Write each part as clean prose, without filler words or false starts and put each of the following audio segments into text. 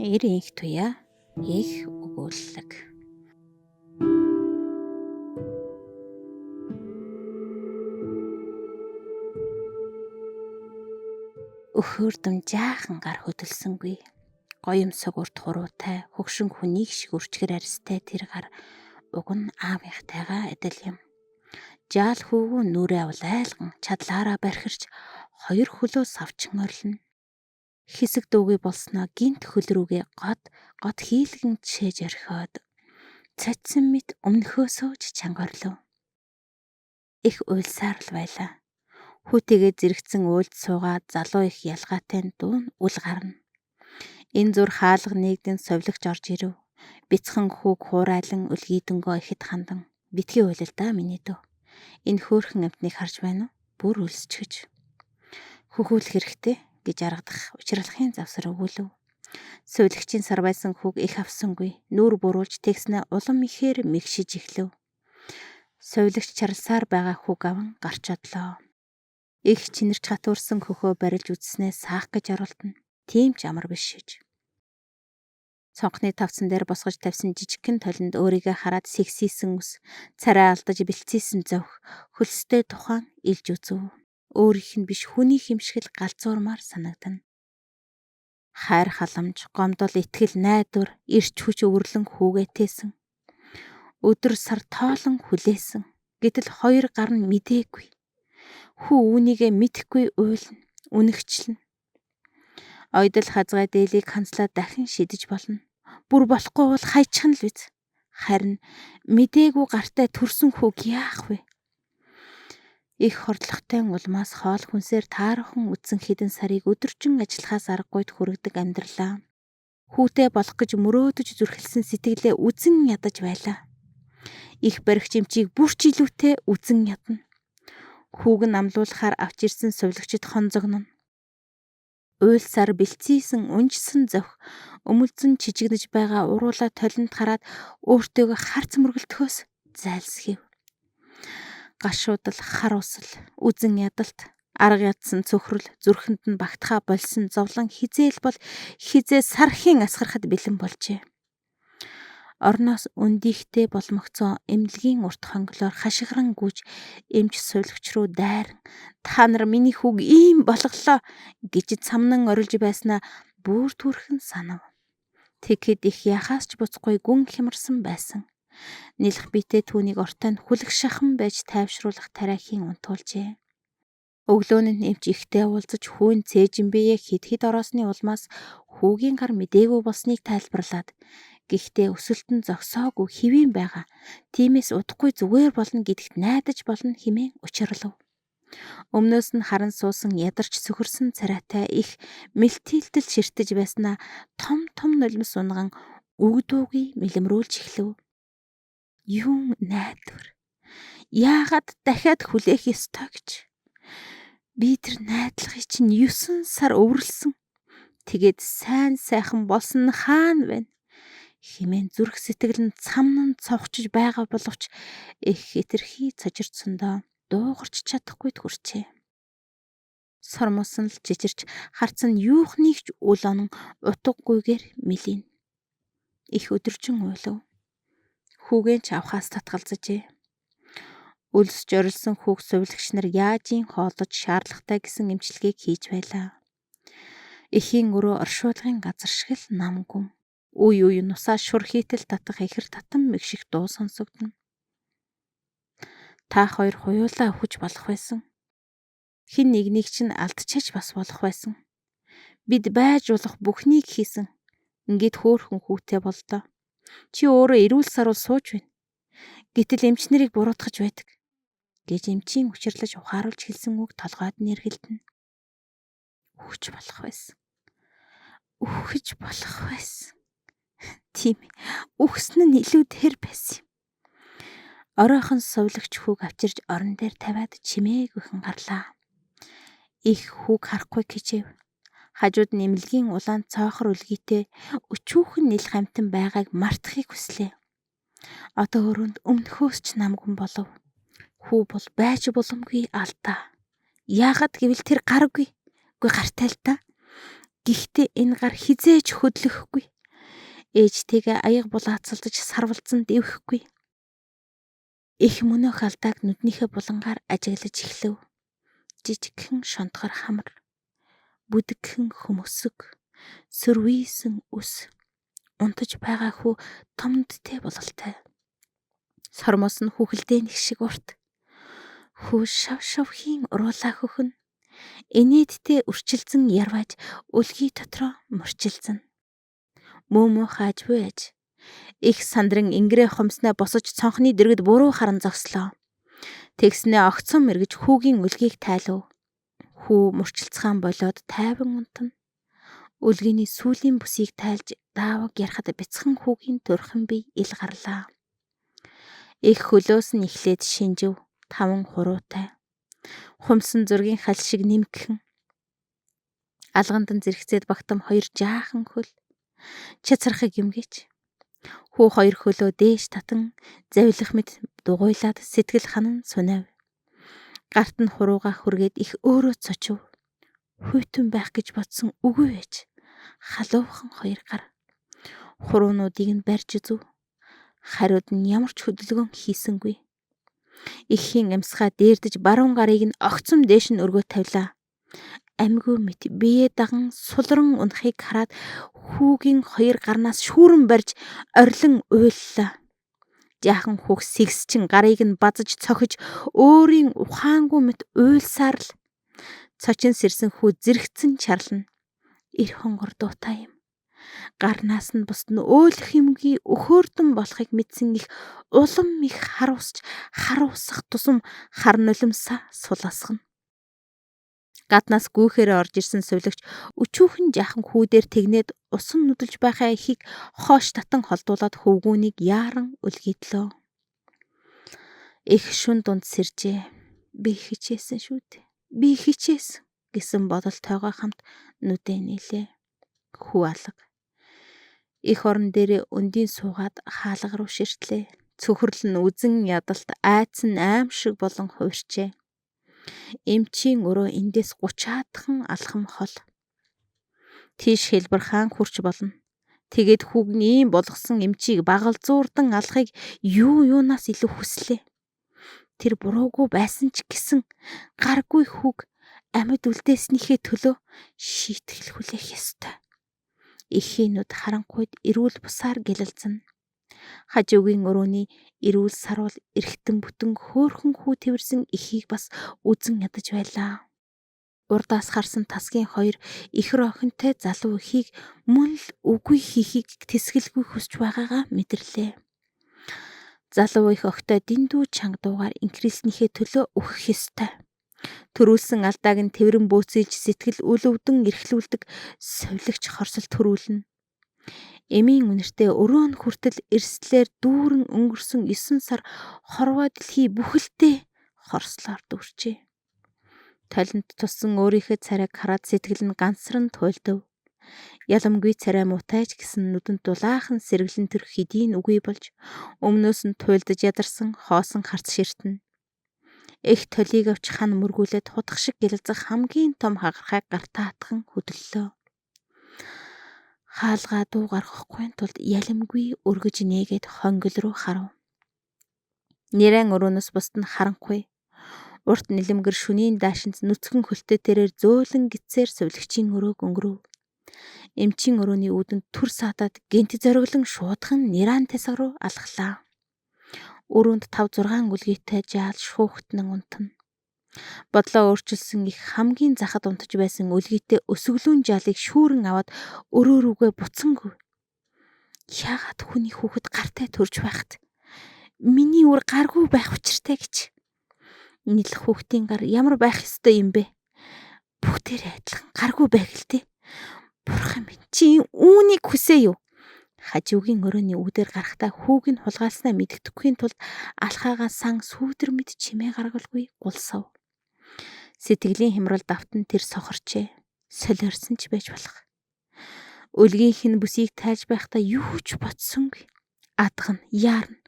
Эрийн их туяа их өгүүлэг. Өхөөрдөм жаахан гар хөдөлсөнгүй. Гоёмсог урт хуруутай, хөгшин хүнийг шиг үрчгэр арьстай тэр гар уг нь аавынхтайгаа адил юм. Жаал хүүгүү нүрээ авал айлган чадлаараа бархирч хоёр хөлөөс авчин орлно. Хэсэг дүүгээ болсноо гинт хөл рүүгээ гот хийлгэн чээж орхиод цацсан мэт өмнөхөөсөө ч чанга орлов. Их уйлсаар л байлаа. Хүүтэйгээ зэрэгцэн уйлд суугаад залуу их ялгаатай дуун үл гарна. Энэ зүр хаалга нэгдэн совлогч орж ирэв. Бяцхан хүүг хуурайлан үлгийдэнгөө ихэд хандан. Битгий уйлал да миний дөө. Энэ хөөрхөн амтныг харж байна уу? Бүр өлсчихөж. Хөхүүлэх хэрэгтэй гэж аргадах учралхын завсар өгүүлв. Сувилагчийн сар байсан хүүг их авсангүй. Нүур буруулж тэгснэ улам ихээр мэгшиж эхлэв. Сувилагч чарлсаар байгаа хүүг аван гарч одлоо. Их чинэрч хатуурсан хөхөө барилж үзснээ саах гэж оролдоно. Тийм ч амар биш шиж. Цонхны тавцан дээр босгож тавьсан жижигхэн толинд өөрийгөө хараад сэгсийсэн ус, царай алдаж бэлцээсэн зовх, хөлстэй тухайн илж үзв. Өөрийнх нь биш хүний хэмшгэл галзуурмаар санагдана. Хайр халамж, гомдол, итгэл, найдвар, эрч хүч өвөрлөн хүүгээтэйсэн. Өдөр сар тоолон хүлээсэн. Гэтэл хоёр гар нь мэдээгүй. Хүү үүнийгээ мэдхгүй уйлна, үнэгчлэн. Ойдол хазгай дээлийг ханслаад дахин шидэж болно. Бүр болохгүй бол хайчих нь л биз. Харин мэдээгүй гартай төрсөн хүүг яах вэ? Их хордлоготой улмаас хоол хүнсээр таархан үтсэн хэдэн сарыг өдөржин ажиллахаас аргагүйд хүргэдэг амьдралаа. Хүүтэй болох гэж мөрөөдөж зүрхэлсэн сэтгэлээ үзэн ядаж байлаа. Их барих жимчийг бүрч илүүтэй үзэн ядна. Хүүг нь амлуулахаар авч ирсэн сувилагчид хонзогно. Уйлсаар бэлцээсэн унжсан зовх өмөлцөн чижигнэж байгаа уруулаа толинд хараад өөртөөгөө харц мөргөлтөхөөс зайлсхийв. Гашуудал, хар усал, үзэн ядалт, арга ядсан цөхрөл, зүрхэнд нь багтахаа болсон зовлон хизээл бол хизээ сархийн асгарахад бэлэн болжээ. Орноос өндийхтэй боломгцоо эмнэлгийн урт хонглоор хашгиран гүйж эмч сувилагч руу дайран та нар миний хүүг ийм болголоо гэж цамнан орилж байснаа бүр түрхэн санав. Тэгэхэд их яхаас ч буцахгүй гүн хямарсан байсан. Нэлэх битээ түүнийг ортойн хүлэг шахан байж тайвшруулах тариахын унтуулжээ. Өглөөнөнд эмч ихтэй уулзаж хүүн цээжин биеэ хэд ороосны улмаас хүүгийн гар мэдээгүй болсныг тайлбарлаад гэхдээ өсөлтөн зогсоогүй хэвэн байгаа. Тиймээс удахгүй зүгээр болно гэдэгт найдаж болно хэмээн учрлав. Өмнөөс нь харан суусан ядарч сөхөрсөн царайтай их мэлтийлтэл ширтэж байснаа том нулимс унган өгдөөгүй мэлэмрүүлж эхлэв. Юун найдвар. Яагаад дахиад хүлээх ёстой гэж. Би тэр найдлагыг чинь 9 сар өвөрлсөн. Тэгээд сайн сайхан болсон нь хаана байна? Хэмээн зүрх сэтгэл нь цамнан цовхчиж байгаа боловч их хэтэрхий цожирдсондоо дуугарч чадахгүйд хүрчээ. Сормосон л жижирч харцан юухныг ч үл онон утгагүйгээр мэлийн. Их өдөржин уйлав. Хүүгээ ч авахаас татгалзажээ. Өлсөж орилсон хүүг сувилагч нар яажийн хоолож шаардлагатай гэсэн эмчилгээг хийж байлаа. Эхийн өрөө оршуулгын газар шиг л намгүн. Үе нусаа шур хийтэл татах ихэр татан мэгших дуу сонсогдно. Та хоёр хуйлаа өхөж болох байсан. Хин нэгнийг чинь алдчихж бас болох байсан. Бид байж болох бүхнийг хийсэн. Ингээд хөөхөн хүүтэй боллоо. Чи өөрөө эрүүл сарвал сууж байна. Гэтэл эмч нарыг буруутгаж байдаг. Гэж эмчийн учирлаж ухааруулж хэлсэн үг толгойд нь эргэлдэнэ. Үхэж болох байсан. Үхэж болох байсан. Тийм үхсэн нь илүү тэр байсан юм. Оройхон сувилагч хүүг авчирж орон дээр тавиад чимээгүйхэн гарлаа. Их хүүг харахгүй гэжэв. Хажууд нь эмнэлгийн улаан цоохор үлгийтэй өчүүхэн нэл хамтан байгааг мартахыг хүслээ. Одоо өрөөнд өмнөхөөс ч намгүн болов. Хүү бол байж боломгүй алдаа. Яагаад гэвэл тэр гаргүй. Үгүй гартай л та. Гэхдээ энэ гар хизээж хөдлөхгүй. Ээжтэйгээ аяга булаацалдаж сарвалзан дэвхэхгүй. Их мөнөөх алдааг нүднийхээ булангаар ажиглаж эхлэв. Жижигхэн шонтгор хамар, бүдэгхэн хөмөсөг, сөрвийсэн үс, унтаж байгаа хүү томдтэй бололтой. Сормоос нь хүүхэлдээ нэг шиг урт. Хүү шав шавхийн уруулаа хөхөн. Инээдтэй үрчилзэн ярваж үлгий дотроо мөрчилзэн. Мөөмөө хааж буй аж. Их сандран ингэрээ хомсноо босож цонхны дэргэд буруу харан зогслоо. Тэгснээ огцом мэргэж хүүгийн үлгийг тайлав. Хүү мөрчилцгаан болоод тайван унтана. Үлгийний сүүлийн бүсийг тайлж дааваг ярахад бяцхан хүүгийн төрхөн бие ил гарлаа. Их хөлөөс нь эхлээд шинжив 5 хуруутай. Хумсан зургийн хал шиг нэмгхэн. Алгандан зэрэгцээд багтам 2 жаахан хөл. Чацрахыг юмгийч. Хүү 2 хөлөө дээш татан завилах мэт дугуйлаад сэтгэл ханан сунав. Гарт нь хурууга хүргээд их өөрөө цочив. Хүйтэн байх гэж бодсон үгүй ээж. Халуухан 2 гар. Хуруунуудыг нь барьж үзв. Хариуд нь ямар ч хөдөлгөөн хийсэнгүй. Ихийн амсгаа дээрдэж баруун гарыг нь огцом дээш нь өргөө тавилаа. Амьгүй мэт бие даган сулран унахыг хараад хүүгийн 2 гарнаас шүүрэн барьж орилон уйллаа. Жаахан хүүг сэгсчин гарыг нь базаж цохиж өөрийн ухаангүй мэт уйлсаар л цочин сэрсэн хүү зэрэгцэн чарлана. Ир хонгор дуутай юм. Гарнаас нь бусд нь өөлөх юмгүй өхөөрдөн болохыг мэдсэн их улам их харуусч харуусах тусам хар нулимсаа суласгана. Гаднаас гүүхээр орж ирсэн сувилагч өчүүхэн жаахан хүүдээр тэгнээд усан нүдэлж байхаа ихийг хоош татан холдуулаад хөвгүүнийг яаран үлгийдлөө. Их шүн дунд сэржээ. Би хичээсэн шүү дээ. Би хичээсэн гэсэн бодолтойгоо хамт нүдээ нийлээ. Хүү алга. Их орон дээрээ өндийн суугаад хаалга руу ширтлээ. Цөхрөл нь үзэн ядалт айцсан аим шиг болон хувирчээ. Эмчийн өрөө эндээс 30-аадхан алхам хол. Тийш хэлбэрхаан хурч болно. Тэгээд хүүг нь ийм болгосон эмчийг багалзуурдан алахыг юунаас илүү хүслээ. Тэр буруугүй байсан ч гэсэн гаргүй хүүг амьд үлдээснийхээ төлөө шийтгэл хүлээх ёстой. Эхийнүүд харанхуйд эрүүл бусаар гэлэлцэн. Хажуугийн өрөөний эрүүл сарвал эргэтэн бүтэн хөөхөн хүү тэрсэн эхийг бас үзэн ядаж байлаа. Урдаас харсан тасгийн 2 ихэр охинтой залуу эхийг мөн л үгүй хийхийг тэсгэлгүй хүсч байгаагаа мэдэрлээ. Залуу их огтой дэндүү чанга дуугаар инкрилснийхээ төлөө өгөх ёстой. Төрүүлсэн алдааг нь тэрэн бөөцөж сэтгэл үлөвдөн эрхлүүлдэг совилогч хорсол төрүүлнэ. Эмийн үнэртээ өрөө нь хүртэл эрслэр дүүрэн өнгөрсөн 9 сар хорвоо дэлхий бүхэлдээ хорслоор дүүрчээ. Толинд туссан өөрийнхөө царайг хараад сэтгэл нь гансран туйлдав. Яламгүй царай мутайч гэсэн нүдэнд дулаахан сэргэлэн төрх хэдийн үгүй болж өмнөөс нь туйлдаж ядарсан хоосон харц ширтэн. Их толийг авч хан мөргүүлээд хутах шиг гэлэлцэх хамгийн том хагархайг гартаа атхан хөдөллөө. Хаалгаа дуу гаргахгүй тулд ялимгүй өргөж нээгээд хонгил руу харав. Нэрэн өрөөнөөс бусд нь харанхуй. Урт нэлэмгэр шүнийн даашинз нүцгэн хөлтөө тэрээр зөөлөн гисээр сувилагчийн өрөөг өнгөрөв. Эмчийн өрөөний үүдэнд түр саатаад гинт зориглон шуудхан нэран тасаг руу алхлаа. Өрөөнд 5-6 үлгийтэй жаал шуухтнан унтана. Бодлоо өөрчилсөн их хамгийн захад унтаж байсан үлгийтэй өсөглүүн жаалыг шүүрэн аваад өрөө рүүгээ буцангүй. Яагаад хүний хүүхэд гартай төрж байхад миний үр гаргүй байх учиртай гэж. Нийлх хүүхдийн гар ямар байх ёстой юм бэ? Бүгдээрээ адилхан гаргүй байх л дээ. Бурхан минь чи үүнийг хүсээ юу? Хажуугийн өрөөний үүдээр гарахтаа хүүг нь хулгайлснаа мэддэхгүй тулд алхаагаа сан сүүдэр мэд чимээ гаргалгүй гулсав. Сэтгэлийн хямрал давтан тэр сохорчээ. Солиорсон ч байж болох. Үлгийнх нь бүсийг тайлж байхдаа юу ч бодсонгүй. Адган, яарна.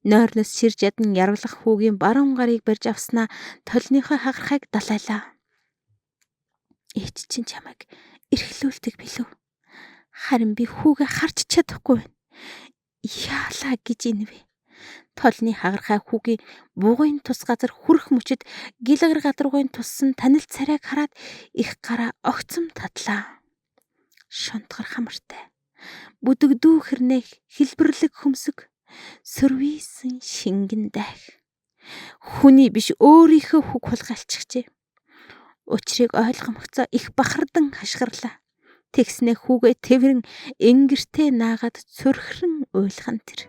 Нойрноос ширж ядан яргалах хүүгийн баруун гарыг барьж авснаа толныхоо хагархайг далайлаа. Ээч чинь чамайг эрхлүүлдэг билүү? Харин би хүүгээ харч чадахгүй байна. Яалаа гэж инэвэ. Толны хагархай хүүгийн бугын тус газар хүрх мөчөд гэлгэр гадаргуйн туссан танил царайг хараад их гараа огцом тадлаа. Шунтгар хамартай. Бүдэгдүү хэрнээ хэлбэрлэг хөмсөг. Сөрвийсэн шингэн дайх. Хүний биш өөрийнхөө хүг хулгайлчихжээ. Учрыг ойлгомогцоо их бахардан хашгирлаа. Тэгснээ хүүгээ тэврэн энгэртээ наагаад цөрхрөн уйлхан тэр.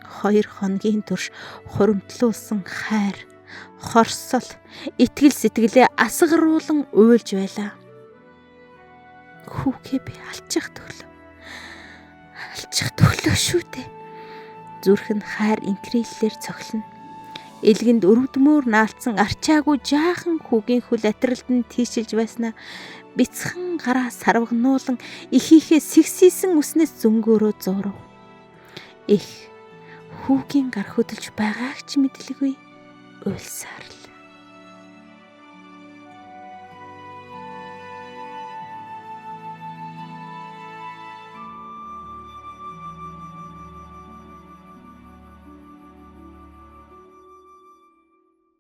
2 хоногийн турш хуримтлуулсан хайр, хорсол, итгэл сэтгэлээ асгаруулан уйлж байлаа. Хүүгээ би алчих төглөө шүү дээ. Зүрх нь хайр инкриллээр цохилно. Илгэнд өрөвдмөр наалцсан арчаагүй жаахан хүүгийн хөл атралд нь тийшилж байснаа бяцхан гараа сарвагнуулан ихийнхээ сэгсийсэн үснээс зөнгөөрөө зурв. Их хүүгийн гар хөдөлж байгааг ч мэдлгүй уйлсаар л.